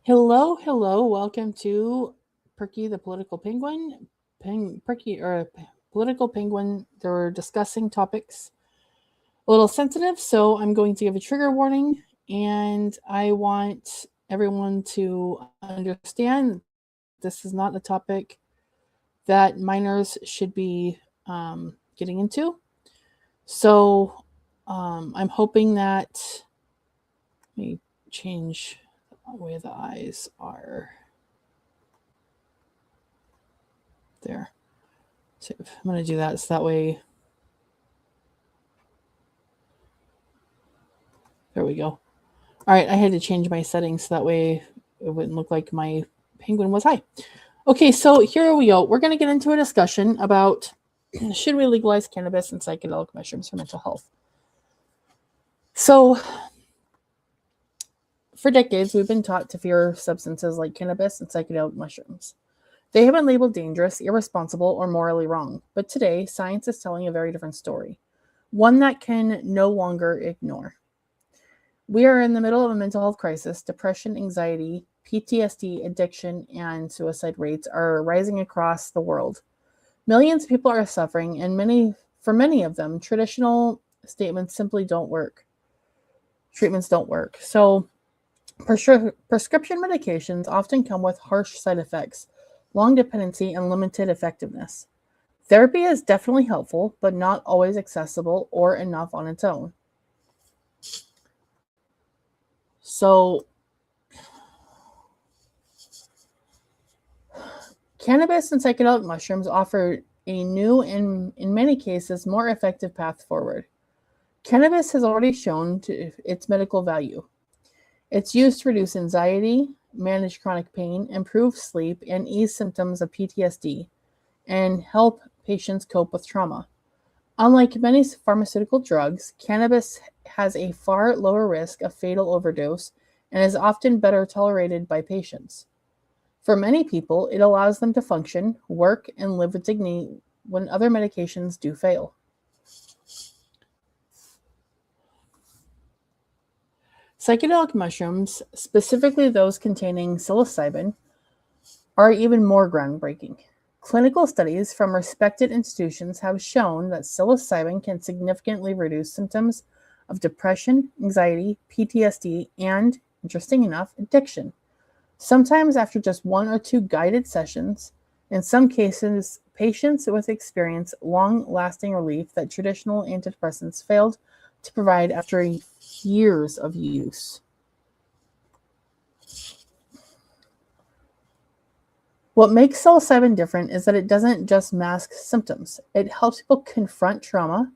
Hello. Welcome to Perky the Political Penguin. Political Penguin. They're discussing topics a little sensitive, so I'm going to give a trigger warning, and I want everyone to understand this is not a topic that minors should be getting into. So I'm hoping that, let me change the way the eyes are. There. So I'm going to do that so that way. There we go. All right, I had to change my settings so that way it wouldn't look like my penguin was high. Okay, so here we go. We're going to get into a discussion about should we legalize cannabis and psychedelic mushrooms for mental health. So, for decades, we've been taught to fear substances like cannabis and psychedelic mushrooms. They have been labeled dangerous, irresponsible, or morally wrong. But today, science is telling a very different story, one that can no longer ignore. We are in the middle of a mental health crisis. Depression, anxiety, PTSD, addiction, and suicide rates are rising across the world. Millions of people are suffering, and for many of them, traditional statements simply don't work. Treatments don't work. So, prescription medications often come with harsh side effects, long dependency, and limited effectiveness. Therapy is definitely helpful, but not always accessible or enough on its own. So, cannabis and psychedelic mushrooms offer a new and, in many cases, more effective path forward. Cannabis has already shown its medical value. It's used to reduce anxiety, manage chronic pain, improve sleep, and ease symptoms of PTSD, and help patients cope with trauma. Unlike many pharmaceutical drugs, cannabis has a far lower risk of fatal overdose and is often better tolerated by patients. For many people, it allows them to function, work, and live with dignity when other medications do fail. Psychedelic mushrooms, specifically those containing psilocybin, are even more groundbreaking. Clinical studies from respected institutions have shown that psilocybin can significantly reduce symptoms of depression, anxiety, PTSD, and, interesting enough, addiction. Sometimes after just one or two guided sessions, in some cases, patients with experience long-lasting relief that traditional antidepressants failed to provide after years of use. What makes psilocybin different is that it doesn't just mask symptoms. It helps people confront trauma,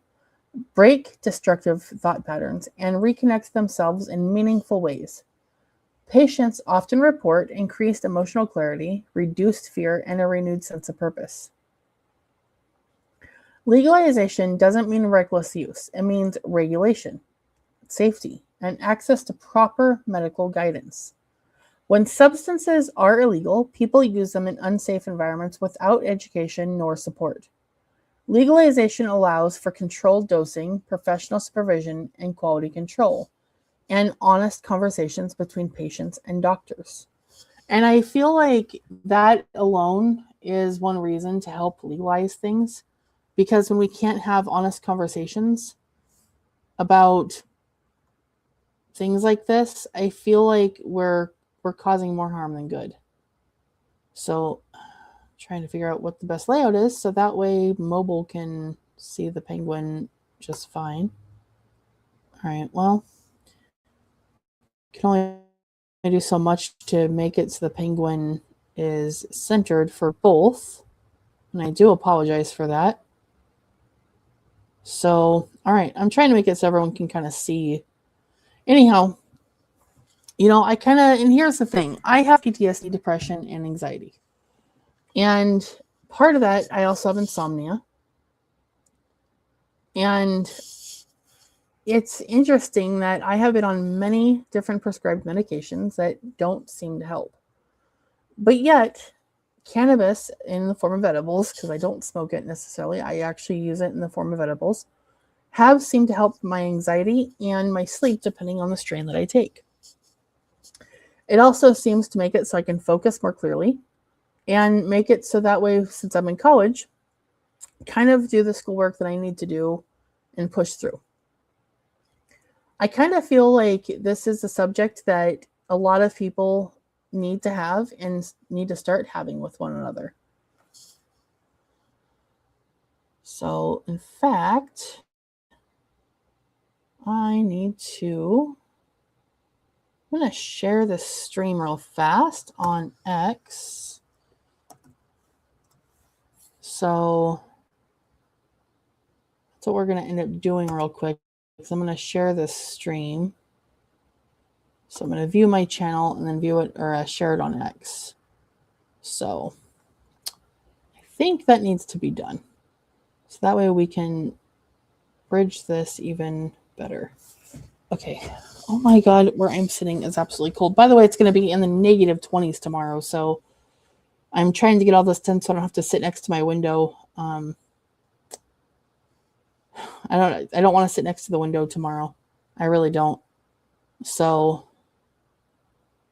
break destructive thought patterns, and reconnect themselves in meaningful ways. Patients often report increased emotional clarity, reduced fear, and a renewed sense of purpose. Legalization doesn't mean reckless use. It means regulation, safety, and access to proper medical guidance. When substances are illegal, people use them in unsafe environments without education nor support. Legalization allows for controlled dosing, professional supervision, and quality control, and honest conversations between patients and doctors. And I feel like that alone is one reason to help legalize things, because when we can't have honest conversations about things like this, I feel like we're causing more harm than good. So, trying to figure out what the best layout is so that way mobile can see the penguin just fine. All right, well, can only do so much to make it so the penguin is centered for both, and I do apologize for that. So, all right, I'm trying to make it so everyone can kind of see. Anyhow, and here's the thing. I have PTSD, depression, and anxiety. And part of that, I also have insomnia. And it's interesting that I have been on many different prescribed medications that don't seem to help. But yet, cannabis in the form of edibles, because I don't smoke it necessarily, I actually use it in the form of edibles, have seemed to help my anxiety and my sleep depending on the strain that I take. It also seems to make it so I can focus more clearly and make it so that way, since I'm in college, kind of do the schoolwork that I need to do and push through. I kind of feel like this is a subject that a lot of people need to have and need to start having with one another. So, in fact, I'm going to share this stream real fast on X. So that's what we're going to end up doing real quick. I'm going to share this stream. So I'm going to view my channel and then view it or share it on X. So I think that needs to be done. So that way we can bridge this even better. Okay. Oh my God, where I'm sitting is absolutely cold. By the way, it's going to be in the negative 20s tomorrow. So I'm trying to get all this done so I don't have to sit next to my window. I don't want to sit next to the window tomorrow. I really don't. So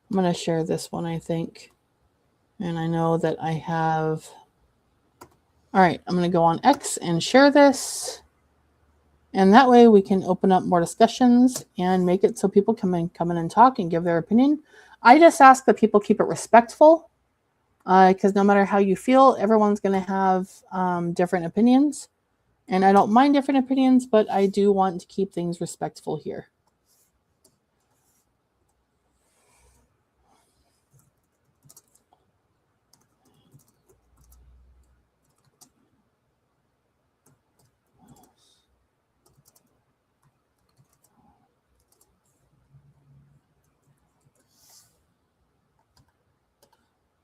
I'm going to share this one, I think. And I know that I have... All right, I'm going to go on X and share this. And that way we can open up more discussions and make it so people come in and talk and give their opinion. I just ask that people keep it respectful because no matter how you feel, everyone's going to have different opinions. And I don't mind different opinions, but I do want to keep things respectful here.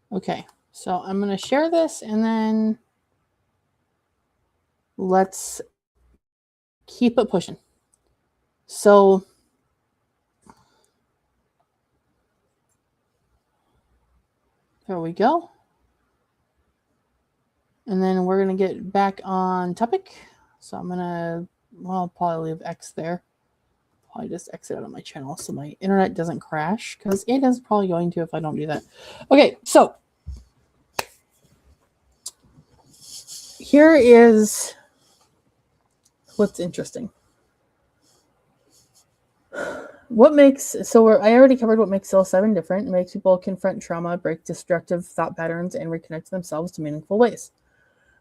Okay, so I'm going to share this and then let's keep it pushing. So there we go. And then we're going to get back on topic. So I'm going to, well, probably leave X there. Probably just exit out of my channel so my internet doesn't crash because it is probably going to if I don't do that. Okay, so here is what's interesting. What makes, I already covered what makes psilocybin different. It makes people confront trauma, break destructive thought patterns, and reconnect themselves to meaningful ways.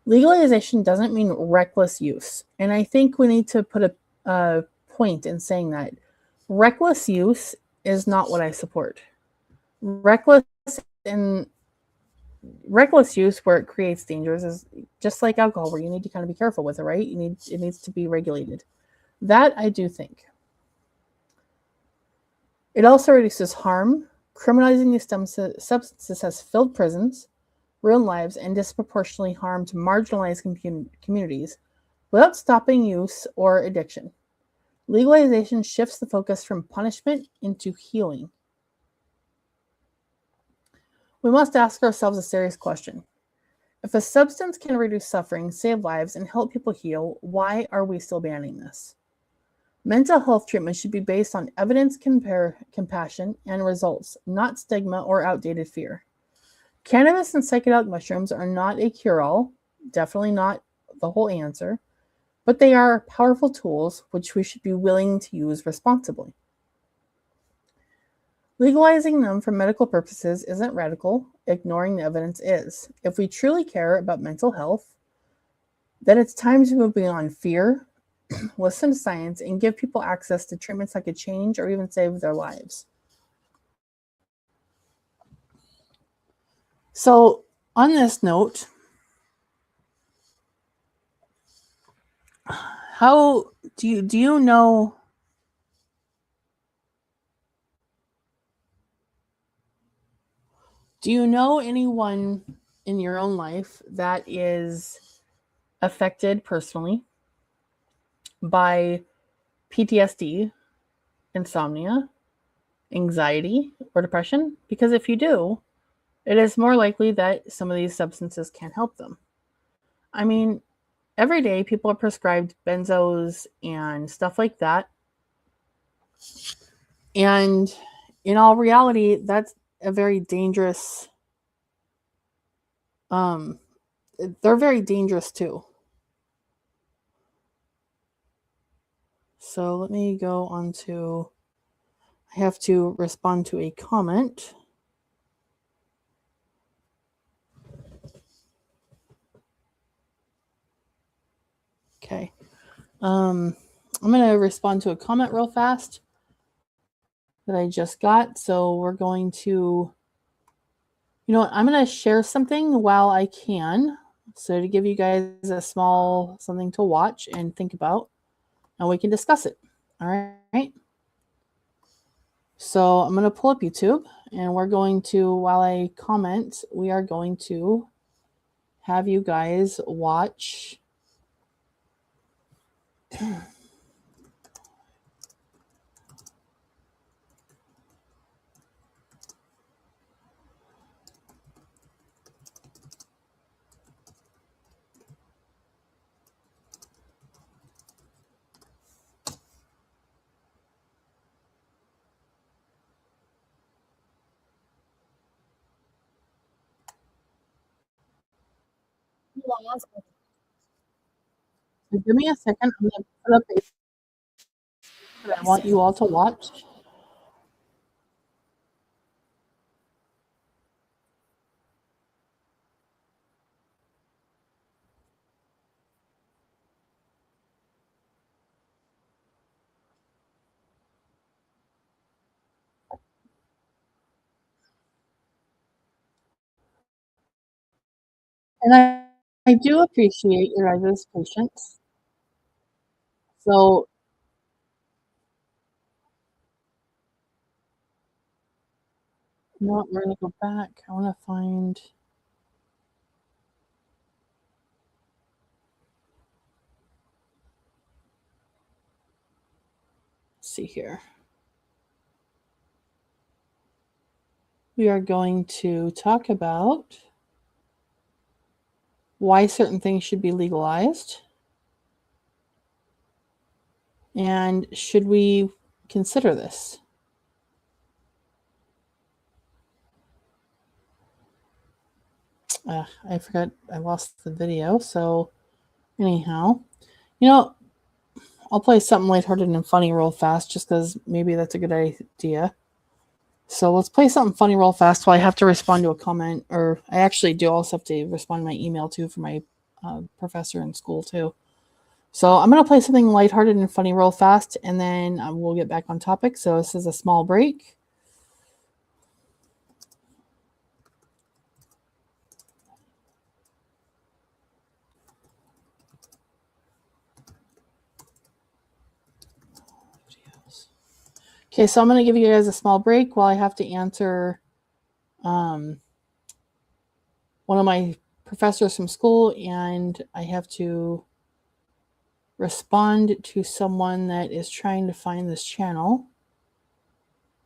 Legalization doesn't mean reckless use. And I think we need to put a point in saying that reckless use is not what I support. Reckless use where it creates dangers is just like alcohol, where you need to kind of be careful with it, right? It needs to be regulated. That I do think. It also reduces harm. Criminalizing these substances has filled prisons, ruined lives, and disproportionately harmed marginalized communities without stopping use or addiction. Legalization shifts the focus from punishment into healing. We must ask ourselves a serious question. If a substance can reduce suffering, save lives, and help people heal, why are we still banning this? Mental health treatment should be based on evidence, compassion, and results, not stigma or outdated fear. Cannabis and psychedelic mushrooms are not a cure-all, definitely not the whole answer, but they are powerful tools which we should be willing to use responsibly. Legalizing them for medical purposes isn't radical, ignoring the evidence is. If we truly care about mental health, then it's time to move beyond fear, listen to science, and give people access to treatments that could change or even save their lives. So, on this note, how do you know anyone in your own life that is affected personally by PTSD, insomnia, anxiety, or depression? Because if you do, it is more likely that some of these substances can help them. I mean, every day people are prescribed benzos and stuff like that. And in all reality, that's a very dangerous. They're very dangerous too. So let me go on to. I have to respond to a comment. Okay. I'm going to respond to a comment real fast that I just got. So we're going to, you know what, I'm going to share something while I can. So to give you guys a small something to watch and think about, and we can discuss it. All right. So I'm going to pull up YouTube, and we're going to, while I comment, we are going to have you guys watch. Give me a second. I'm going to put up a that I want you all to watch. And I do appreciate your guys' patience. So, you know what? We're going to go back. I want to find. Let's see here. We are going to talk about why certain things should be legalized. And should we consider this? I forgot I lost the video. So, anyhow, you know, I'll play something lighthearted and funny real fast just because maybe that's a good idea. So let's play something funny real fast while I have to respond to a comment, or I actually do also have to respond to my email too for my professor in school too. So I'm going to play something lighthearted and funny real fast, and then we'll get back on topic. So this is a small break. Okay, so I'm going to give you guys a small break while I have to answer one of my professors from school, and I have to respond to someone that is trying to find this channel.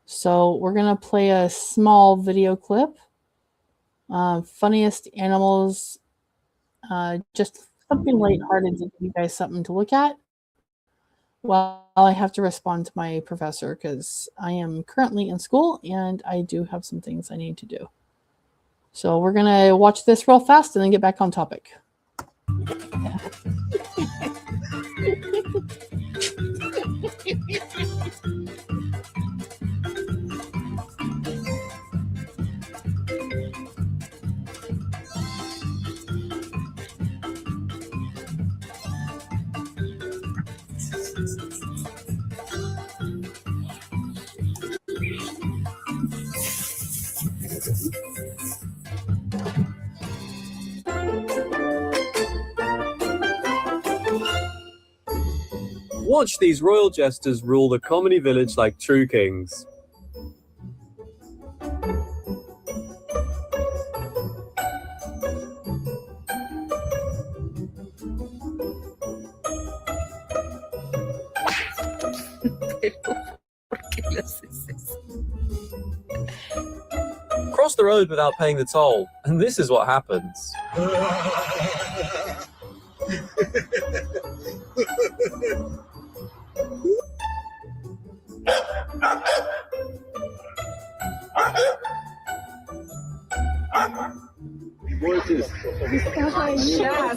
So we're going to play a small video clip. Funniest animals, just something lighthearted to give you guys something to look at. While I have to respond to my professor because I am currently in school and I do have some things I need to do. So we're going to watch this real fast and then get back on topic. Watch these royal jesters rule the comedy village like true kings. Cross the road without paying the toll, and this is what happens. Сейчас.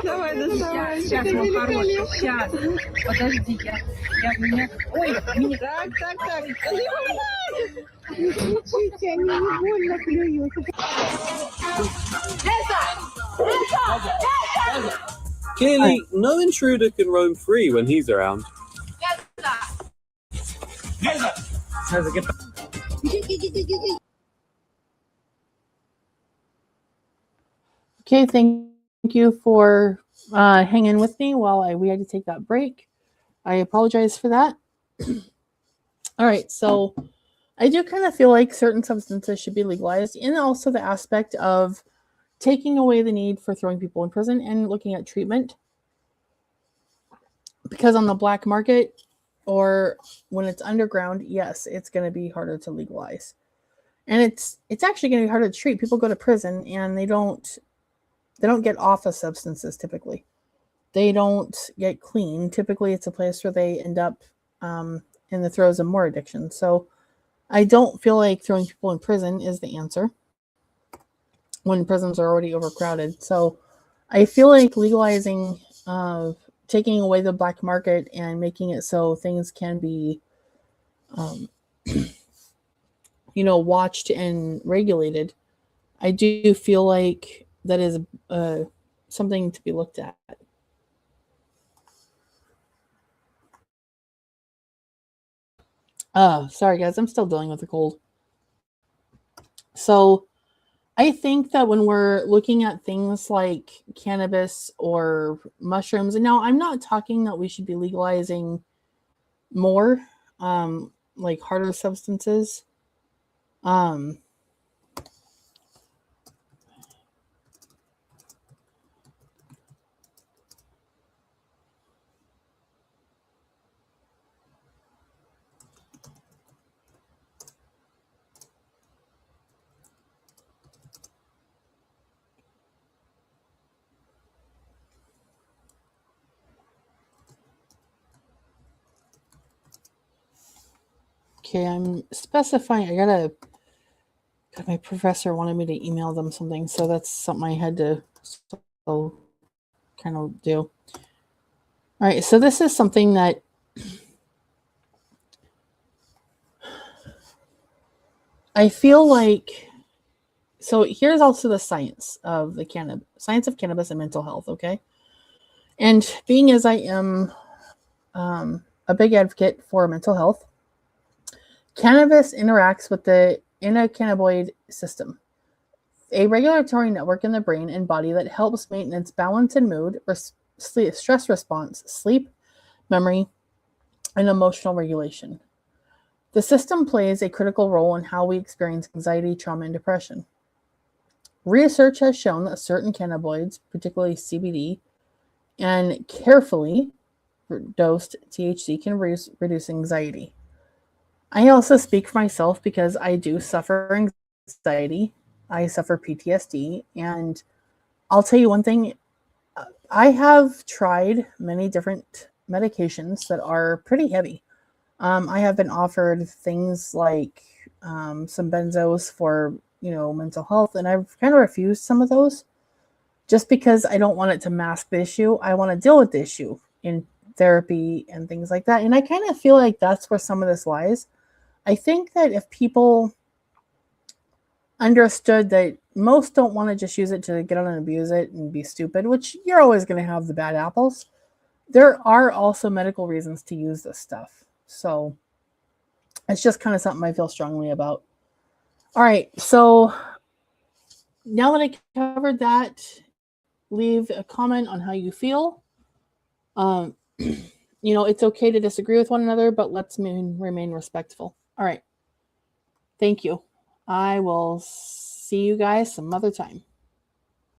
Давай, доставай. Сейчас, мой хороший, сейчас. Подожди, я меня... Ой, меня... Так. Не кричите, они невольно клюют. Clearly, no intruder can roam free when he's around. Okay, thank you for hanging with me while we had to take that break. I apologize for that. All right, so I do kind of feel like certain substances should be legalized, and also the aspect of taking away the need for throwing people in prison and looking at treatment. Because on the black market or when it's underground, yes, it's going to be harder to legalize. And it's actually going to be harder to treat. People go to prison and they don't get off of substances typically. They don't get clean. Typically, it's a place where they end up in the throes of more addiction. So I don't feel like throwing people in prison is the answer when prisons are already overcrowded. So I feel like legalizing, taking away the black market and making it so things can be, watched and regulated. I do feel like that is something to be looked at. Sorry guys, I'm still dealing with a cold. So I think that when we're looking at things like cannabis or mushrooms, and now I'm not talking that we should be legalizing more, like harder substances. Okay, I'm specifying. My professor wanted me to email them something, so that's something I had to kind of do. All right, so this is something that I feel like. So here's also the science of cannabis and mental health. Okay, and being as I am a big advocate for mental health, cannabis interacts with the endocannabinoid system, a regulatory network in the brain and body that helps maintenance balance and mood, stress response, sleep, memory, and emotional regulation. The system plays a critical role in how we experience anxiety, trauma, and depression. Research has shown that certain cannabinoids, particularly CBD, and carefully dosed THC can reduce anxiety. I also speak for myself because I do suffer anxiety. I suffer PTSD. And I'll tell you one thing. I have tried many different medications that are pretty heavy. I have been offered things like some benzos for, mental health. And I've kind of refused some of those just because I don't want it to mask the issue. I want to deal with the issue in therapy and things like that. And I kind of feel like that's where some of this lies. I think that if people understood that most don't want to just use it to get on and abuse it and be stupid, which you're always going to have the bad apples, there are also medical reasons to use this stuff. So it's just kind of something I feel strongly about. All right, so now that I covered that, leave a comment on how you feel. It's okay to disagree with one another, but let's remain respectful. All right. Thank you. I will see you guys some other time.